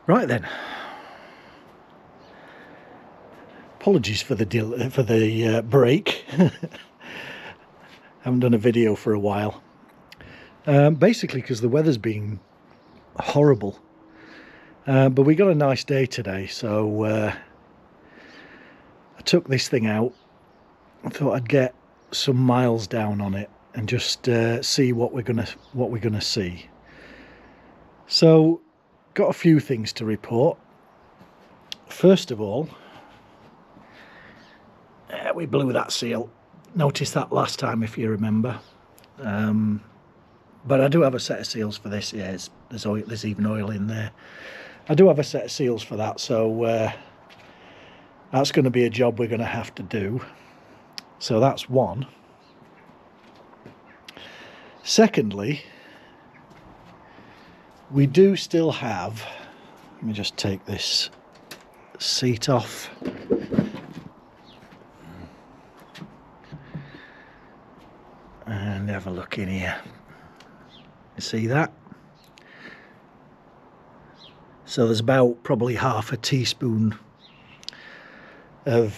Right then. Apologies for the break. Haven't done a video for a while. Basically because the weather's been horrible. But we got a nice day today, so I took this thing out. I thought I'd get some miles down on it and just see what we're gonna see. So, got a few things to report. First of all, we blew that seal. Noticed that last time, if you remember. But I do have a set of seals for this. Yeah, there's even oil in there. I do have a set of seals for that, so that's going to be a job we're going to have to do. So that's one. Secondly, we do still have, let me just take this seat off. And have a look in here. You see that? So there's about probably half a teaspoon of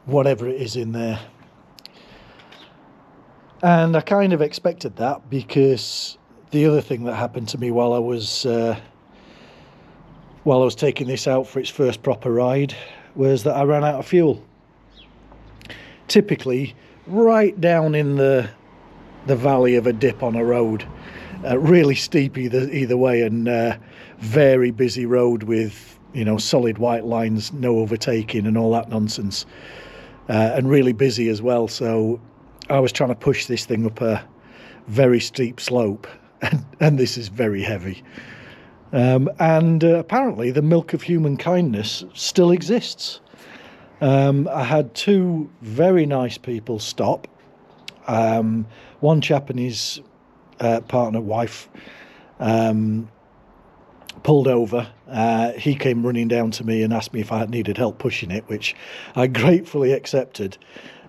whatever it is in there. And I kind of expected that, because the other thing that happened to me while I was taking this out for its first proper ride was that I ran out of fuel. Typically, right down in the valley of a dip on a road, really steep either way, and very busy road with, you know, solid white lines, no overtaking and all that nonsense, and really busy as well. So I was trying to push this thing up a very steep slope, and this is very heavy. And apparently the milk of human kindness still exists. I had two very nice people stop. One chap and his partner, wife, pulled over. He came running down to me and asked me if I needed help pushing it, which I gratefully accepted.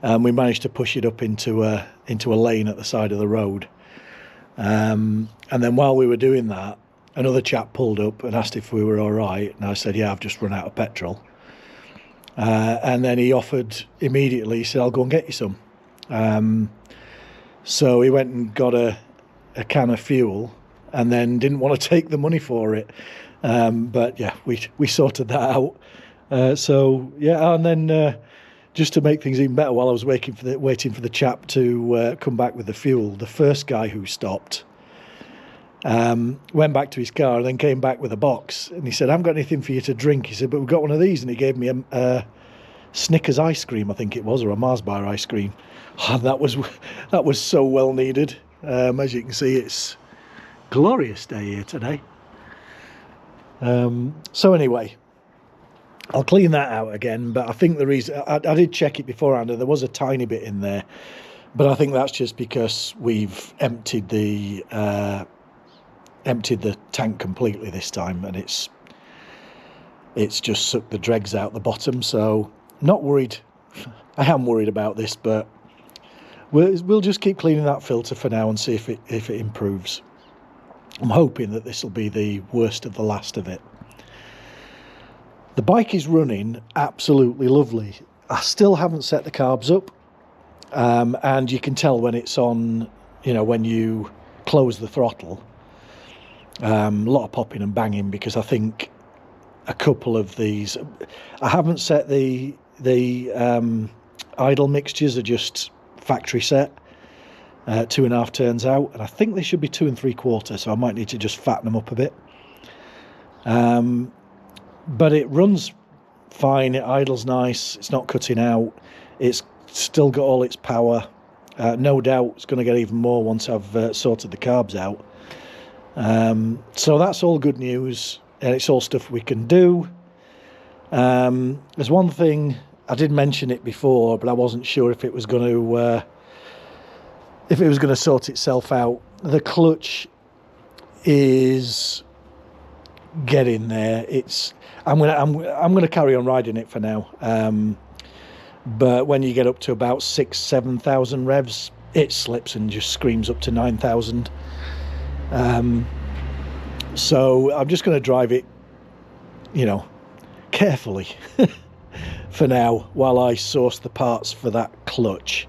We managed to push it up into a lane at the side of the road. And then while we were doing that, another chap pulled up and asked if we were all right. And I said, yeah, I've just run out of petrol. And then he offered immediately, he said, I'll go and get you some. So he went and got a can of fuel, and then didn't want to take the money for it. But yeah, we sorted that out. So yeah, and then just to make things even better, while I was waiting for the chap to come back with the fuel, the first guy who stopped went back to his car and then came back with a box, and he said, I haven't got anything for you to drink. He said, but we've got one of these, and he gave me a Snickers ice cream, I think it was, or a Mars bar ice cream. And that was so well needed. As you can see, it's glorious day here today. So anyway, I'll clean that out again, but I think the reason I did check it beforehand, and there was a tiny bit in there, but I think that's just because we've emptied the tank completely this time, and it's just sucked the dregs out the bottom. So not worried. I am worried about this, but we'll just keep cleaning that filter for now and see if it improves. I'm hoping that this will be the worst of the last of it. The bike is running absolutely lovely. I still haven't set the carbs up, and you can tell when it's on, you know, when you close the throttle. A lot of popping and banging, because I think a couple of these, I haven't set the idle mixtures, are just factory set, 2.5 turns out, and I think they should be 2 3/4, so I might need to just fatten them up a bit. But it runs fine, it idles nice, it's not cutting out, it's still got all its power. No doubt it's going to get even more once I've sorted the carbs out. So that's all good news, and it's all stuff we can do. There's one thing, I did mention it before, but I wasn't sure if it was going to sort itself out. The clutch is getting there. I'm gonna carry on riding it for now. But when you get up to about 6,000-7,000 revs, it slips and just screams up to 9,000. So I'm just going to drive it you know, carefully for now while I source the parts for that clutch.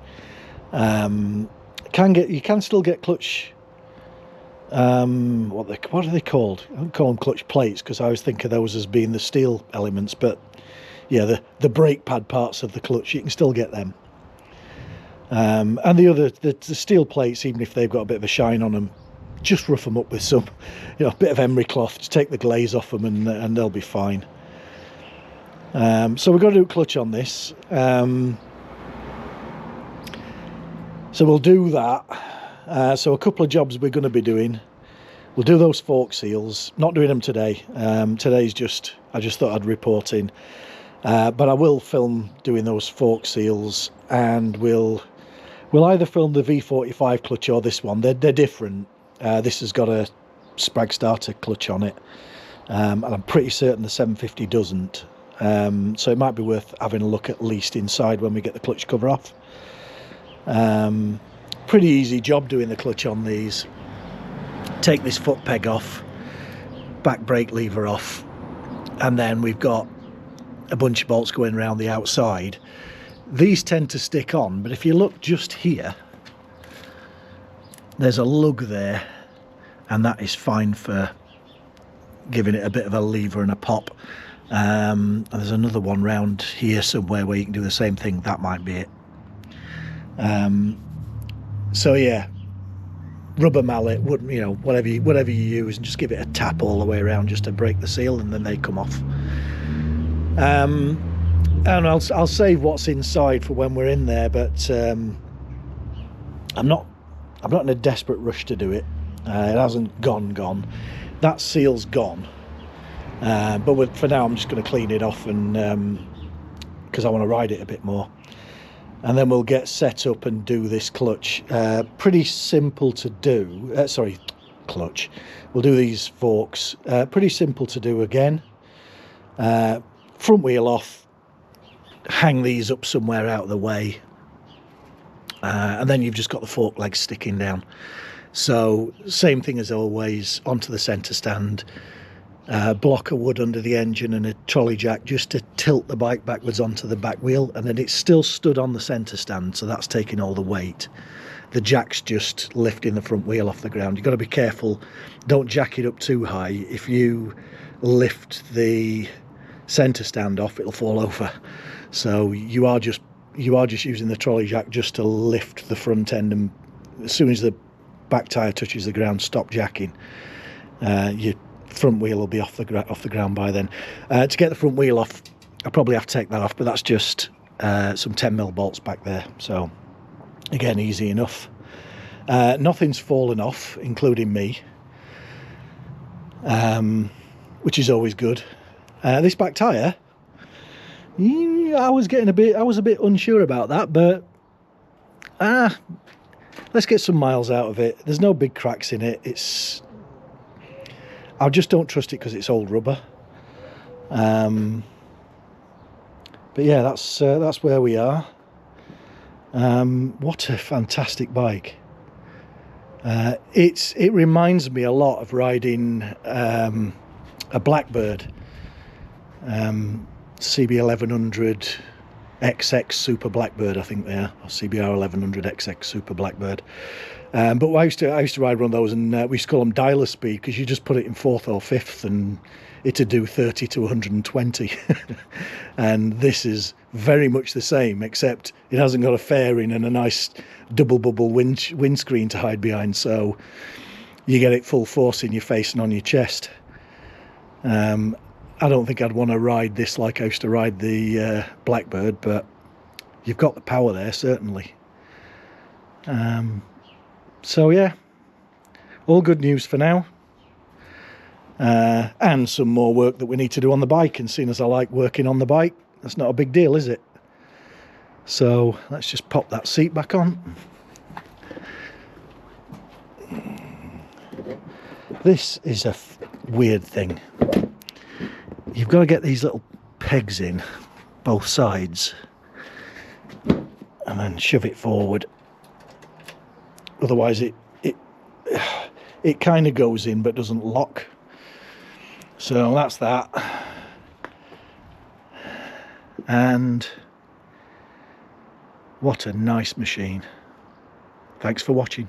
You can still get clutch, what are they called? I don't call them clutch plates because I always think of those as being the steel elements, but yeah, the brake pad parts of the clutch, you can still get them. And the steel plates, even if they've got a bit of a shine on them, just rough them up with some, you know, a bit of emery cloth to take the glaze off them, and they'll be fine. So we've got to do a clutch on this. So we'll do that. So a couple of jobs we're going to be doing. We'll do those fork seals. Not doing them today. Today's just, I just thought I'd report in. But I will film doing those fork seals, and we'll either film the V45 clutch or this one. They're different. This has got a Sprag starter clutch on it, and I'm pretty certain the 750 doesn't. So it might be worth having a look at least inside when we get the clutch cover off. Pretty easy job doing the clutch on these. Take this foot peg off, back brake lever off, and then we've got a bunch of bolts going around the outside. These tend to stick on, but if you look just here, there's a lug there, and that is fine for giving it a bit of a lever and a pop. And there's another one round here somewhere where you can do the same thing. That might be it. So yeah, rubber mallet, would, you know, whatever you use, and just give it a tap all the way around just to break the seal, and then they come off. And I'll save what's inside for when we're in there, but I'm not in a desperate rush to do it. It hasn't gone. That seal's gone, but for now I'm just going to clean it off, and because I want to ride it a bit more, and then we'll get set up and do this clutch. Pretty simple to do. Clutch. We'll do these forks. Pretty simple to do again. Front wheel off, hang these up somewhere out of the way, and then you've just got the fork legs sticking down. So same thing as always, onto the centre stand, block of wood under the engine and a trolley jack just to tilt the bike backwards onto the back wheel, and then it's still stood on the centre stand, so that's taking all the weight. The jack's just lifting the front wheel off the ground. You've got to be careful, don't jack it up too high. If you lift the centre stand off, it'll fall over. So you are just using the trolley jack just to lift the front end, and as soon as the back tyre touches the ground, stop jacking. Your front wheel will be off the ground by then. To get the front wheel off, I probably have to take that off, but that's just some 10mm bolts back there. So again, easy enough. Nothing's fallen off, including me, which is always good. This back tyre, I was a bit unsure about that, but let's get some miles out of it. There's no big cracks in it. I just don't trust it because it's old rubber. But yeah, that's where we are. What a fantastic bike. It reminds me a lot of riding a Blackbird, CB1100 XX Super Blackbird, I think they are, or CBR 1100 XX Super Blackbird. But I used to ride one of those, and we used to call them dialer speed because you just put it in 4th or 5th and it'd do 30 to 120. And this is very much the same, except it hasn't got a fairing and a nice double bubble windscreen to hide behind, so you get it full force in your face and on your chest. I don't think I'd want to ride this like I used to ride the Blackbird, but you've got the power there, certainly. So yeah, all good news for now. And some more work that we need to do on the bike, and seeing as I like working on the bike, that's not a big deal, is it? So let's just pop that seat back on. This is a weird thing. You've got to get these little pegs in both sides and then shove it forward. Otherwise it kind of goes in but doesn't lock. So that's that. and what a nice machine. Thanks for watching.